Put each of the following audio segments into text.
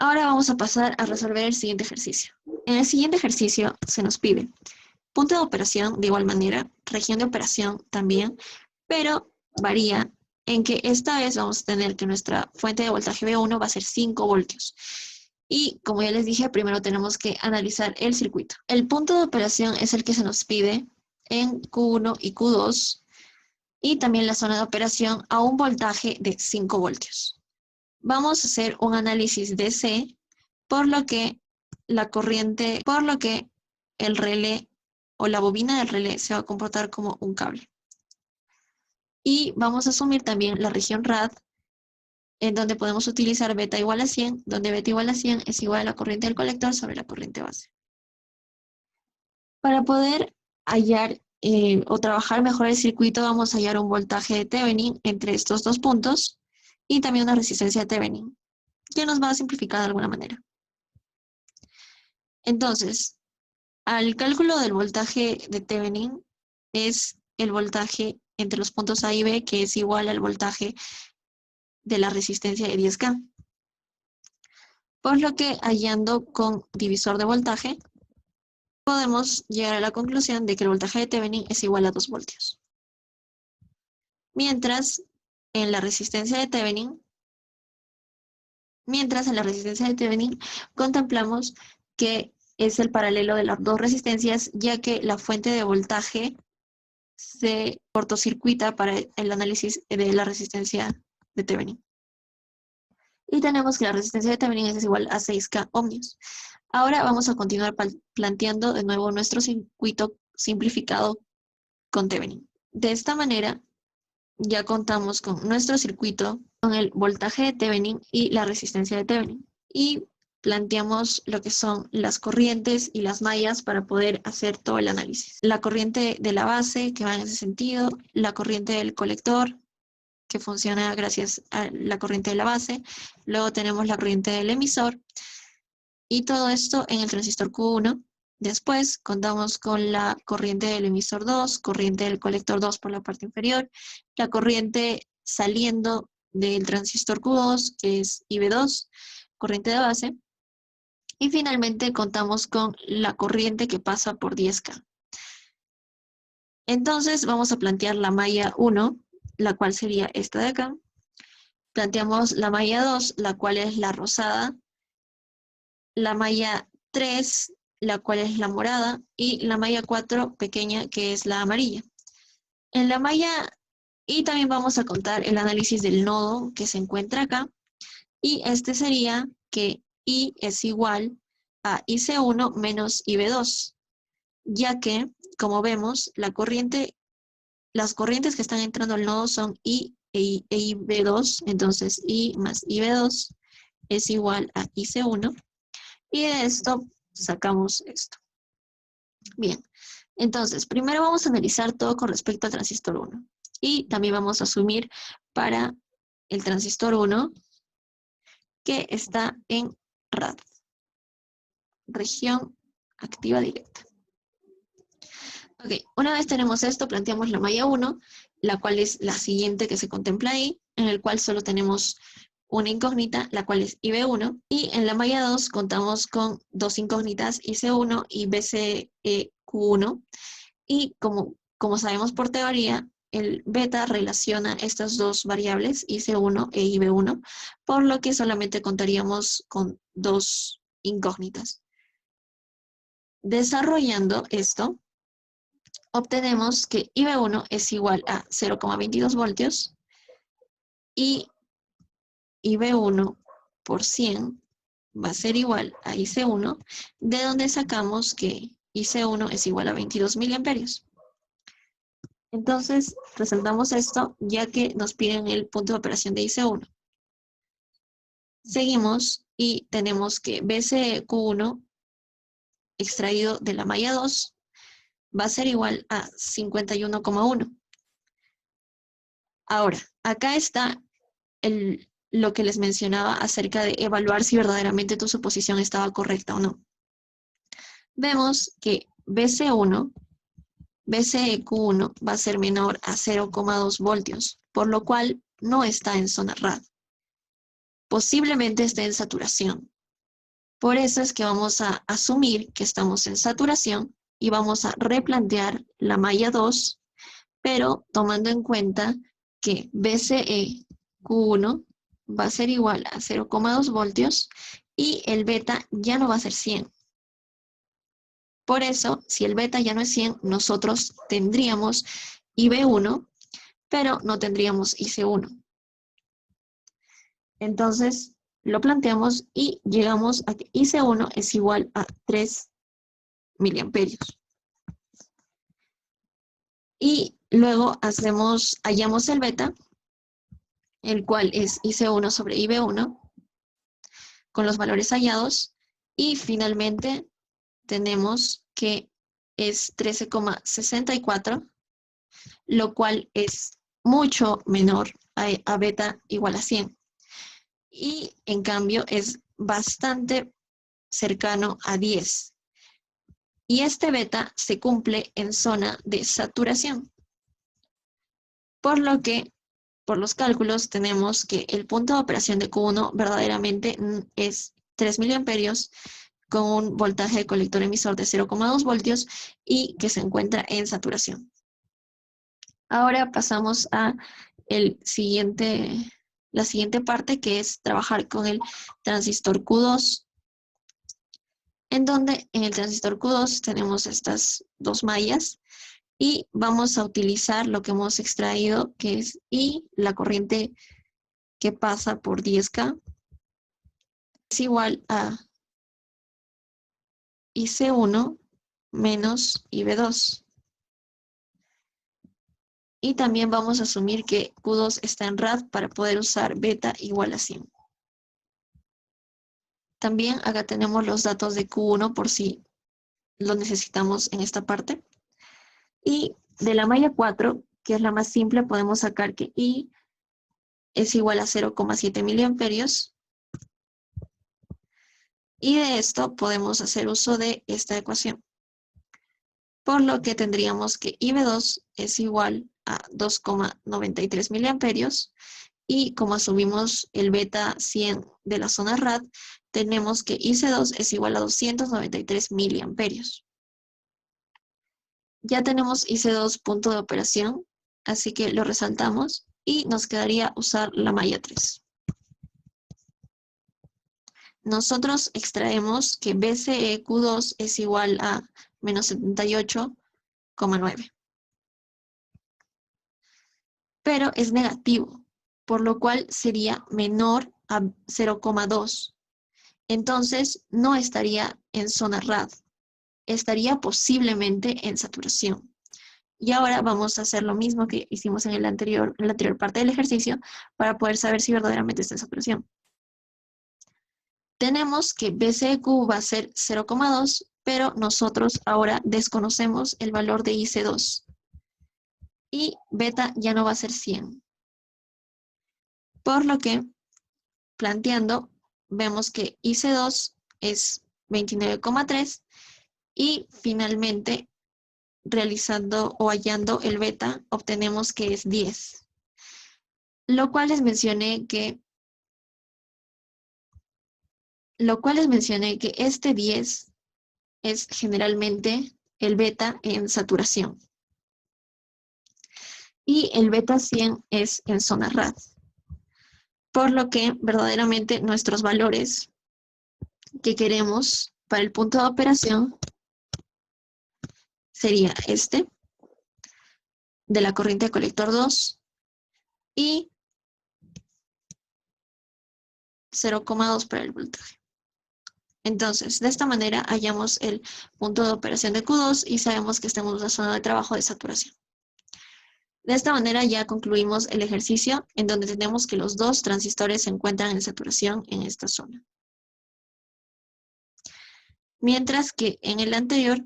Ahora vamos a pasar a resolver el siguiente ejercicio. En el siguiente ejercicio se nos pide punto de operación de igual manera, región de operación también, pero varía en que esta vez vamos a tener que nuestra fuente de voltaje V1 va a ser 5 voltios. Y como ya les dije, primero tenemos que analizar el circuito. El punto de operación es el que se nos pide en Q1 y Q2 y también la zona de operación a un voltaje de 5 voltios. Vamos a hacer un análisis DC, por lo que el relé o la bobina del relé se va a comportar como un cable. Y vamos a asumir también la región rad, en donde podemos utilizar beta igual a 100, donde beta igual a 100 es igual a la corriente del colector sobre la corriente base. Para poder hallar o trabajar mejor el circuito, vamos a hallar un voltaje de Thevenin entre estos dos puntos y también una resistencia de Thevenin, que nos va a simplificar de alguna manera. Entonces, al cálculo del voltaje de Thevenin es el voltaje entre los puntos A y B, que es igual al voltaje de la resistencia de 10K. Por lo que, hallando con divisor de voltaje, podemos llegar a la conclusión de que el voltaje de Thevenin es igual a 2 voltios. Mientras en la resistencia de Thevenin contemplamos que es el paralelo de las dos resistencias, ya que la fuente de voltaje se cortocircuita para el análisis de la resistencia de Thevenin. Y tenemos que la resistencia de Thevenin es igual a 6K ohmios. Ahora vamos a continuar planteando de nuevo nuestro circuito simplificado con Thevenin. De esta manera, ya contamos con nuestro circuito, con el voltaje de Thevenin y la resistencia de Thevenin. Y planteamos lo que son las corrientes y las mallas para poder hacer todo el análisis. La corriente de la base, que va en ese sentido, la corriente del colector, que funciona gracias a la corriente de la base, luego tenemos la corriente del emisor, y todo esto en el transistor Q1. Después contamos con la corriente del emisor 2, corriente del colector 2 por la parte inferior, la corriente saliendo del transistor Q2, que es IB2, corriente de base, y finalmente contamos con la corriente que pasa por 10K. Entonces vamos a plantear la malla 1, la cual sería esta de acá. Planteamos la malla 2, la cual es la rosada, la malla 3, la cual es la morada, y la malla 4 pequeña, que es la amarilla. En la malla, y también vamos a contar el análisis del nodo que se encuentra acá, y este sería que I es igual a IC1 menos IB2, ya que, como vemos, las corrientes que están entrando al nodo son I e IB2, entonces I más IB2 es igual a IC1, y de esto sacamos esto. Bien, entonces, primero vamos a analizar todo con respecto al transistor 1. Y también vamos a asumir para el transistor 1 que está en RAD, región activa directa. Ok, una vez tenemos esto, planteamos la malla 1, la cual es la siguiente que se contempla ahí, en el cual solo tenemos una incógnita, la cual es IB1, y en la malla 2 contamos con dos incógnitas, IC1 y BCQ1, y como sabemos por teoría, el beta relaciona estas dos variables, IC1 e IB1, por lo que solamente contaríamos con dos incógnitas. Desarrollando esto, obtenemos que IB1 es igual a 0,22 voltios y IB1 por 100 va a ser igual a IC1, de donde sacamos que IC1 es igual a 22 miliamperios. Entonces, resaltamos esto ya que nos piden el punto de operación de IC1. Seguimos y tenemos que BCQ1 extraído de la malla 2 va a ser igual a 51,1. Ahora, acá está lo que les mencionaba acerca de evaluar si verdaderamente tu suposición estaba correcta o no. Vemos que BCQ1 va a ser menor a 0,2 voltios, por lo cual no está en zona RAD. Posiblemente esté en saturación, Por eso es que vamos a asumir que estamos en saturación y vamos a replantear la malla 2, pero tomando en cuenta que BCE Q1 va a ser igual a 0,2 voltios y el beta ya no va a ser 100. Por eso, si el beta ya no es 100, nosotros tendríamos IB1, pero no tendríamos IC1. Entonces, lo planteamos y llegamos a que IC1 es igual a 3 miliamperios. Y luego hallamos el beta, el cual es IC1 sobre IB1, con los valores hallados, y finalmente tenemos que es 13,64, lo cual es mucho menor a beta igual a 100. Y en cambio es bastante cercano a 10. Y este beta se cumple en zona de saturación. Por lo que, por los cálculos, tenemos que el punto de operación de Q1 verdaderamente es 3 miliamperios con un voltaje de colector emisor de 0,2 voltios y que se encuentra en saturación. Ahora pasamos a la siguiente parte, que es trabajar con el transistor Q2, en donde en el transistor Q2 tenemos estas dos mallas y vamos a utilizar lo que hemos extraído, que es I, la corriente que pasa por 10K, es igual a IC1 menos IB2. Y también vamos a asumir que Q2 está en rad para poder usar beta igual a 100. También acá tenemos los datos de Q1 por si lo necesitamos en esta parte. Y de la malla 4, que es la más simple, podemos sacar que I es igual a 0,7 miliamperios. Y de esto podemos hacer uso de esta ecuación. Por lo que tendríamos que IB2 es igual a 2,93 miliamperios. Y como asumimos el beta 100 de la zona rad, tenemos que IC2 es igual a 293 miliamperios. Ya tenemos IC2 punto de operación, así que lo resaltamos y nos quedaría usar la malla 3. Nosotros extraemos que BCE Q2 es igual a menos 78,9. Pero es negativo, por lo cual sería menor a 0,2. Entonces no estaría en zona rad, estaría posiblemente en saturación. Y ahora vamos a hacer lo mismo que hicimos en la anterior parte del ejercicio para poder saber si verdaderamente está en saturación. Tenemos que BCQ va a ser 0,2, pero nosotros ahora desconocemos el valor de IC2. Y beta ya no va a ser 100. Por lo que, planteando, vemos que IC2 es 29,3 y finalmente, realizando o hallando el beta, obtenemos que es 10. Lo cual les mencioné que este 10 es generalmente el beta en saturación. Y el beta 100 es en zona rad. Por lo que verdaderamente nuestros valores que queremos para el punto de operación sería este, de la corriente de colector 2, y 0,2 para el voltaje. Entonces, de esta manera hallamos el punto de operación de Q2 y sabemos que estamos en una zona de trabajo de saturación. De esta manera ya concluimos el ejercicio en donde tenemos que los dos transistores se encuentran en saturación en esta zona. Mientras que en el anterior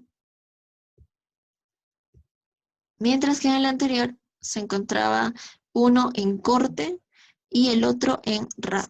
se encontraba uno en corte y el otro en rad.